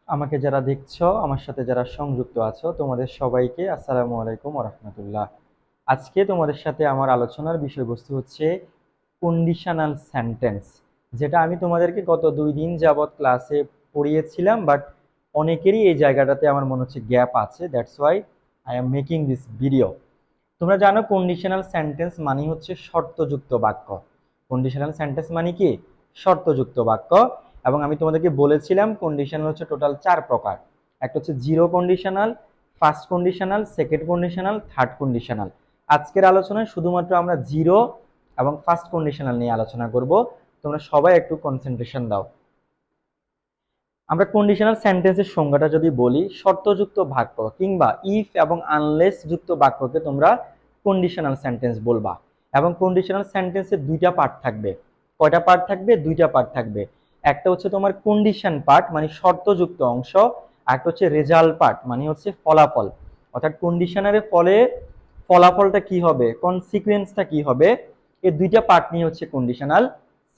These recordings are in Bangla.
আমাকে যারা দেখছো, আমার সাথে যারা সংযুক্ত আছো, তোমাদের সবাইকে আসসালামু আলাইকুম ওয়া রাহমাতুল্লাহ। আজকে তোমাদের সাথে আমার আলোচনার বিষয়বস্তু হচ্ছে কন্ডিশনাল সেন্টেন্স, যেটা আমি তোমাদেরকে গত 2 দিন যাবৎ ক্লাসে পড়িয়েছিলাম, বাট অনেকেরই এই জায়গাটাতে আমার মনে হচ্ছে গ্যাপ আছে। That's why I am making this video. তোমরা জানো কন্ডিশনাল সেন্টেন্স মানে হচ্ছে শর্তযুক্ত বাক্য। কন্ডিশনাল সেন্টেন্স মানে কি? শর্তযুক্ত বাক্য। এবং আমি তোমাদেরকে বলেছিলাম কন্ডিশনাল হচ্ছে টোটাল 4 প্রকার। একটা হচ্ছে zero conditional, first conditional, second conditional, third conditional. আজকের আলোচনায় শুধুমাত্র আমরা জিরো এবং ফার্স্ট কন্ডিশনাল নিয়ে আলোচনা করব। তোমরা সবাই একটু কনসেন্ট্রেশন দাও। আমরা কন্ডিশনাল সেন্টেন্সের সংজ্ঞাটা যদি বলি, শর্তযুক্ত বাক্য কিংবা ইফ এবং আনলেস যুক্ত বাক্যকে তোমরা কন্ডিশনাল সেন্টেন্স বলবা। এবং কন্ডিশনাল সেন্টেন্সের 2টা পার্ট থাকবে। কয়টা পার্ট থাকবে? 2টা পার্ট থাকবে। একটা হচ্ছে তোমার কন্ডিশন পার্ট মানে শর্তযুক্ত অংশ, আর একটা হচ্ছে রেজাল্ট পার্ট মানে হচ্ছে ফলাফল। অর্থাৎ কন্ডিশনারের ফলে ফলাফলটা কি হবে, কনসিকুয়েন্সটা কি হবে, এই 2টা পার্ট নিয়ে হচ্ছে কন্ডিশনাল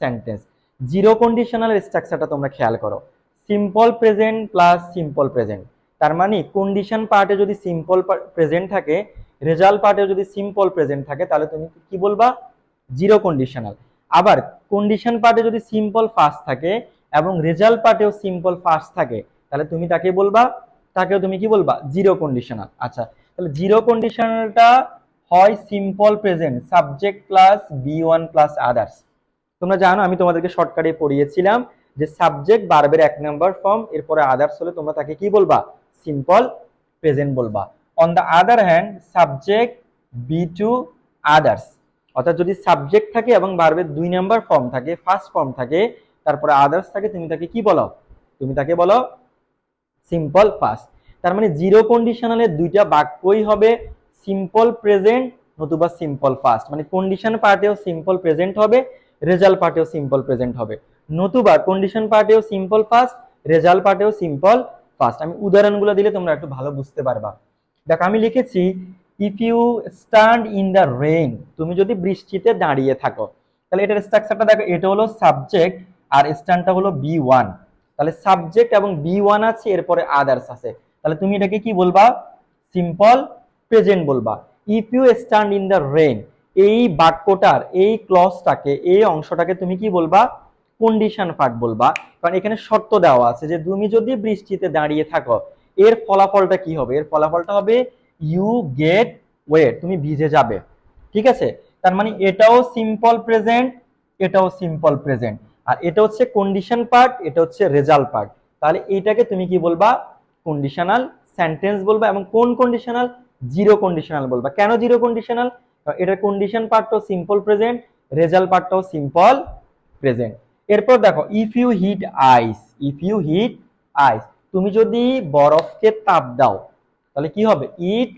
সেন্টেন্স। জিরো কন্ডিশনাল স্ট্রাকচারটা তোমরা খেয়াল করো, simple present plus simple present. তার মানে কন্ডিশন পার্টে যদি সিম্পল প্রেজেন্ট থাকে, রেজাল্ট পার্টে যদি সিম্পল প্রেজেন্ট থাকে, তাহলে তুমি কি বলবা? Zero conditional. আবার কন্ডিশন পার্টে যদি সিম্পল ফাস্ট থাকে এবং রেজাল্ট পার্টেও সিম্পল ফাস্ট থাকে, তাহলে তুমি তাকে বলবা, তাকেও তুমি কি বলবা? Zero conditional. আচ্ছা, তাহলে জিরো কন্ডিশনালটা হয় simple present, subject plus V one plus others. তোমরা জানো আমি তোমাদেরকে শর্টকাটে পড়িয়েছিলাম যে সাবজেক্ট ভার্বের 1 নম্বর ফর্ম, এরপরে আদার্স হলে তোমরা তাকে কি বলবা? সিম্পল প্রেজেন্ট বলবা। On the other hand subject V two others, অর্থাৎ যদি সাবজেক্ট থাকে এবং ভার্বের 2 নম্বর ফর্ম থাকে, ফার্স্ট ফর্ম থাকে, তারপরে আদার্স থাকে, তুমি তাকে কি বলো? তুমি তাকে বলো সিম্পল ফাস্ট। তার মানে জিরো কন্ডিশনালের 2টা বাক্যই হবে সিম্পল প্রেজেন্ট নতুবা সিম্পল ফাস্ট। মানে কন্ডিশন পার্টেও সিম্পল প্রেজেন্ট হবে, রেজাল্ট পার্টেও সিম্পল প্রেজেন্ট হবে, নতুবা কন্ডিশন পার্টেও সিম্পল ফাস্ট, রেজাল্ট পার্টেও সিম্পল ফাস্ট। আমি উদাহরণগুলো দিলে তোমরা একটু ভালো বুঝতে পারবা। দেখো আমি লিখেছি if you stand in the rain, তুমি যদি বৃষ্টিতে দাঁড়িয়ে থাকো। তাহলে এটার স্ট্রাকচারটা দেখো, এটা হলো সাবজেক্ট আর স্ট্যান্ডটা হলো বি ওয়ান। তাহলে সাবজেক্ট এবং বি ওয়ান আছে, এরপরে আদার্স আছে, তাহলে তুমি এটাকে কি বলবা? সিম্পল প্রেজেন্ট বলবা। If you stand in the rain, এই বাক্যটার এই ক্লজটাকে, এই অংশটাকে তুমি কি বলবা? কন্ডিশন পার্ট বলবা। কারণ এখানে শর্ত দেওয়া আছে যে তুমি যদি বৃষ্টিতে দাঁড়িয়ে থাকো, এর ফলাফলটা কি হবে? এর ফলাফলটা হবে ইউ গেট ওয়েট, তুমি ভিজে যাবে। ঠিক আছে? তার মানে এটাও সিম্পল প্রেজেন্ট, এটাও সিম্পল প্রেজেন্ট, আর এটা হচ্ছে কন্ডিশন পার্ট, এটা হচ্ছে রেজাল্ট পার্ট। তাহলে এইটাকে তুমি কি বলবা? কন্ডিশনাল সেন্টেন্স বলবা। এবং কোন কন্ডিশনাল? জিরো কন্ডিশনাল বলবা। কেন জিরো কন্ডিশনাল? এটার কন্ডিশন পার্টটাও সিম্পল প্রেজেন্ট, রেজাল্ট পার্টটাও সিম্পল প্রেজেন্ট। এরপর দেখো if you hit ice, if you hit ice, তুমি যদি বরফকে তাপ দাও, তাহলে কি হবে? ইট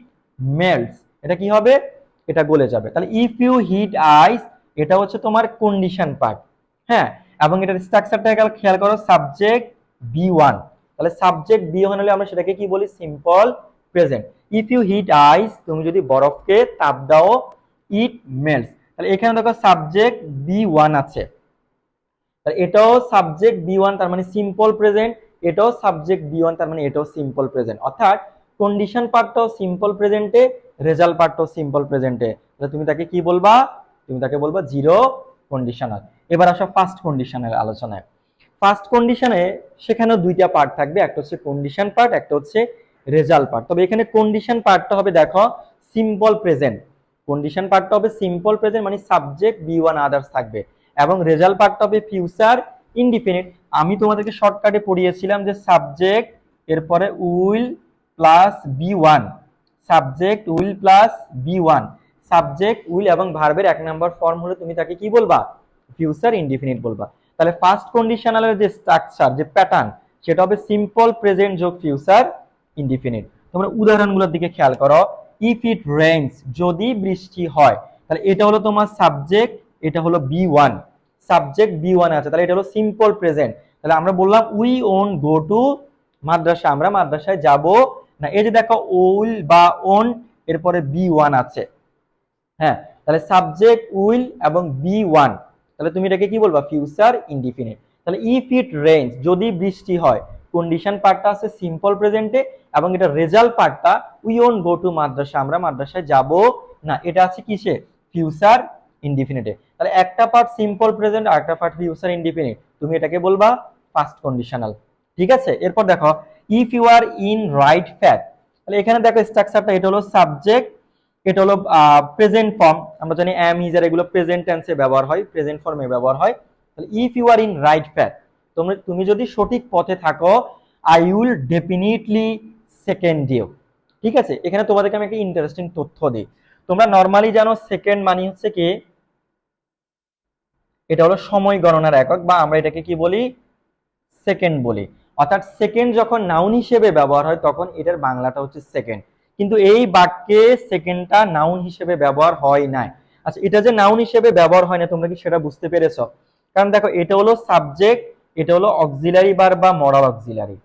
মেল্টস, এটা কি হবে? এটা গলে যাবে। তাহলে ইফ ইউ হিট আইস, এটা হচ্ছে তোমার কন্ডিশন পার্ট। হ্যাঁ, এবং এটার স্ট্রাকচারটা খেয়াল করো, সাবজেক্ট বি ওয়ান। তাহলে সাবজেক্ট বি ওয়ান হলে আমরা সেটাকে কি বলি? Simple present. If you hit ice, তুমি যদি বরফকে তাপ দাও, ইট মেল্টস। তাহলে এখানে দেখো সাবজেক্ট বি ওয়ান আছে, তাহলে এটাও সাবজেক্ট বি ওয়ান, তার মানে সিম্পল প্রেজেন্ট। এটাও সাবজেক্ট বি ওয়ান, তার মানে এটাও সিম্পল প্রেজেন্ট। অর্থাৎ কন্ডিশন পার্টটাও সিম্পল প্রেজেন্টে, রেজাল্ট পার্টটাও সিম্পল প্রেজেন্টে। তাহলে তুমি তাকে কি বলবা? তুমি তাকে বলবা জিরো কন্ডিশনাল। এবার আসো ফার্স্ট কন্ডিশনের আলোচনায়। ফার্স্ট কন্ডিশনে সেখানেও 2টা পার্ট থাকবে, একটা হচ্ছে কন্ডিশন পার্ট, একটা হচ্ছে রেজাল্ট পার্ট। তবে এখানে কন্ডিশন পার্টটা হবে দেখো সিম্পল প্রেজেন্ট। কন্ডিশন পার্টটা হবে সিম্পল প্রেজেন্ট মানে সাবজেক্ট বি ওয়ান আদার্স থাকবে, এবং রেজাল্ট পার্টটা হবে ফিউচার ইনডিফিনিট। আমি তোমাদেরকে শর্টকাটে পড়িয়েছিলাম যে সাবজেক্ট, এরপরে will plus V one, subject will plus V one, subject will এবং ভার্বের 1 নম্বর ফর্ম হলে তুমি তাকে কি বলবা? ফিউচার ইনডিফিনিট বলবা। তাহলে ফার্স্ট কন্ডিশনালের যে স্ট্রাকচার, যে প্যাটার্ন, সেটা হবে সিম্পল প্রেজেন্ট যোগ ফিউচার ইনডিফিনিট। তোমরা উদাহরণগুলোর দিকে খেয়াল করো। ইফ ইট রেইনস, যদি বৃষ্টি হয়, তাহলে এটা হলো তোমার সাবজেক্ট, এটা হলো V one, subject V one আছে, তাহলে এটা হলো সিম্পল প্রেজেন্ট। তাহলে আমরা বললাম we own go to madrasa, আমরা মাদ্রাসায় যাব না। এই যে দেখো উইল বা ওন, এরপরে বি ওয়ান আছে। হ্যাঁ, তাহলে সাবজেক্ট উইল এবং বি ওয়ান, তাহলে তুমি এটাকে কি বলবা? Future indefinite. তাহলে ইফ ইট রেইনস, যদি বৃষ্টি হয়, কন্ডিশন পার্টটা আছে সিম্পল প্রেজেন্টে, এবং এটা রেজাল্ট পার্টটা we won't go to madrasa, আমরা মাদ্রাসায় যাব না, এটা আছে কিসে, ফিউচার ইনডিফিনিটে। তাহলে একটা পার্ট সিম্পল প্রেজেন্ট আর একটা পার্ট ফিউচার ইনডিফিনিট, তুমি এটাকে বলবা ফার্স্ট কন্ডিশনাল। ঠিক আছে, এরপর দেখো if you are in right path, তাহলে এখানে দেখো স্ট্রাকচারটা, এটা হলো সাবজেক্ট, এটা হলো প্রেজেন্ট ফর্ম, আমরা জানি এম ইজ আর এগুলো প্রেজেন্ট টেন্সে ব্যবহার হয়, প্রেজেন্ট ফর্মে ব্যবহার হয়। তাহলে if you are in right path, তুমি যদি সঠিক পথে থাকো, I will definitely second you. ঠিক আছে, এখানে তোমাদেরকে আমি একটা ইন্টারেস্টিং তথ্য দিই। তোমরা নর্মালি জানো সেকেন্ড মানে হচ্ছে কি, এটা হলো সময় গণনার একক, বা আমরা এটাকে কি বলি, সেকেন্ড বলি। অর্থাৎ সেকেন্ড যখন নাউন হিসেবে ব্যবহার হয় তখন এটার বাংলাটা হচ্ছে সেকেন্ড, কিন্তু এই বাক্যে সেকেন্ডটা নাউন হিসেবে ব্যবহার হয় না। আচ্ছা, এটা যে নাউন হিসেবে ব্যবহার হয় না, তোমরা কি সেটা বুঝতে পেরেছো? কারণ দেখো, এটা হলো সাবজেক্ট, এটা হলো অক্সিলারি ভার্ব বা মডাল অক্সিলারি।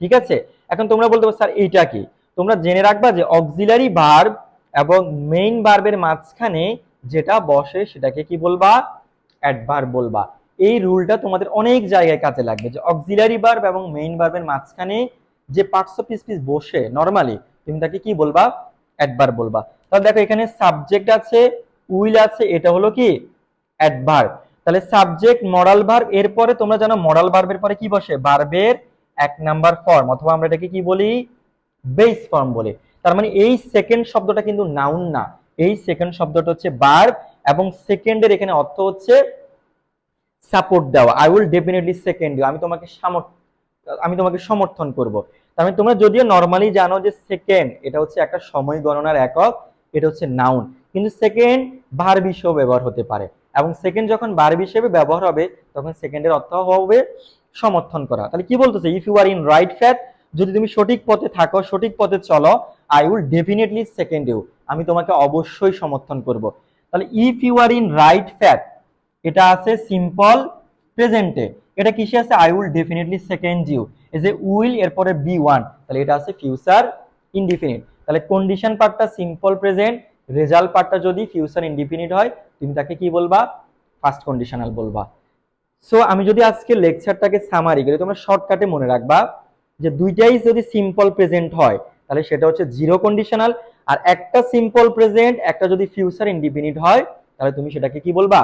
ঠিক আছে, এখন তোমরা বলতে পারো স্যার এইটা কি, তোমরা জেনে রাখবা যে অক্সিলারি ভার্ব এবং মেইন ভার্বের মাঝখানে যেটা বসে সেটাকে কি বলবা, অ্যাডভার্ব বলবা। এই রুলটা তোমাদের অনেক জায়গায় কাজে লাগবে, যে অক্সিলারি ভার্ব এবং মেইন ভার্বের মাঝখানে যে পার্টস অফ স্পিচ বসে নরমালি, তুমি তাকে কি বলবা, অ্যাডভার্ব বলবা। তাহলে দেখো এখানে সাবজেক্ট আছে, উইল আছে, এটা হলো কি অ্যাডভার্ব। তাহলে সাবজেক্ট মডাল ভার্ব, এরপরে তোমরা জানো মডাল ভার্বের পরে কি বসে, ভার্বের এক নাম্বার ফর্ম, অথবা আমরা এটাকে কি বলি, বেস ফর্ম বলি। তার মানে এই সেকেন্ড শব্দটা কিন্তু নাউন না, এই সেকেন্ড শব্দটা হচ্ছে ভার্ব, এবং সেকেন্ডের এখানে অর্থ হচ্ছে সাপোর্ট দেওয়া। I will definitely second you, আমি তোমাকে সমর্থন করব। তার মানে তোমরা যদিও নরমালি জানো যে সেকেন্ড এটা হচ্ছে একটা সময় গণনার একক, এটা হচ্ছে নাউন, কিন্তু সেকেন্ড ভার্ব হিসেবে ব্যবহার হতে পারে, এবং সেকেন্ড যখন ভার্ব হিসেবে ব্যবহার হবে তখন সেকেন্ডের অর্থ হবে সমর্থন করা। তাহলে কি বলতেছে, if you are in right path, যদি তুমি সঠিক পথে থাকো, সঠিক পথে চলো, I will definitely second you, আমি তোমাকে অবশ্যই সমর্থন করব। তাহলে if you are in right path, এটা আছে সিম্পল প্রেজেন্টে, এটা কিসে আছে, I will definitely second you, এই যে উইল এরপরে বি ওয়ান, তাহলে এটা আছে ফিউচার ইনডিফিনিট। তাহলে কন্ডিশন পার্টটা সিম্পল প্রেজেন্ট, রেজাল্ট পার্টটা যদি ফিউচার ইনডিফিনিট হয়, তুমি তাকে কি বলবা, ফার্স্ট কন্ডিশনাল বলবা। সো আমি যদি আজকে লেকচারটাকে সামারি করি, তোমরা শর্টকাটে মনে রাখবা যে দুইটাই যদি সিম্পল প্রেজেন্ট হয় তাহলে সেটা হচ্ছে জিরো কন্ডিশনাল, আর একটা সিম্পল প্রেজেন্ট একটা যদি ফিউচার ইনডিফিনিট হয় তাহলে তুমি সেটাকে কি বলবা,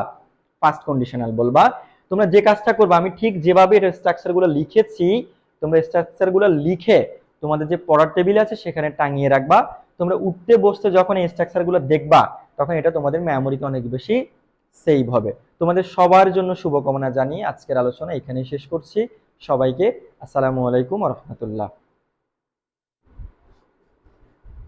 ফার্স্ট কন্ডিশনাল বলবা। তোমরা যে কাজটা করবে, আমি ঠিক যেভাবে এটা স্ট্রাকচারগুলো লিখেছি, তোমরা স্ট্রাকচারগুলো লিখে তোমাদের যে পড়ার টেবিল আছে সেখানে টাঙিয়ে রাখবা। তোমরা উঠতে বসতে যখন এই স্ট্রাকচারগুলো দেখবা তখন এটা তোমাদের মেমোরিতে অনেক বেশি সেভ হবে। তোমাদের সবার জন্য শুভকামনা জানিয়ে আজকের আলোচনা এখানেই শেষ করছি। সবাইকে আসসালামু আলাইকুম ওয়া রাহমাতুল্লাহ।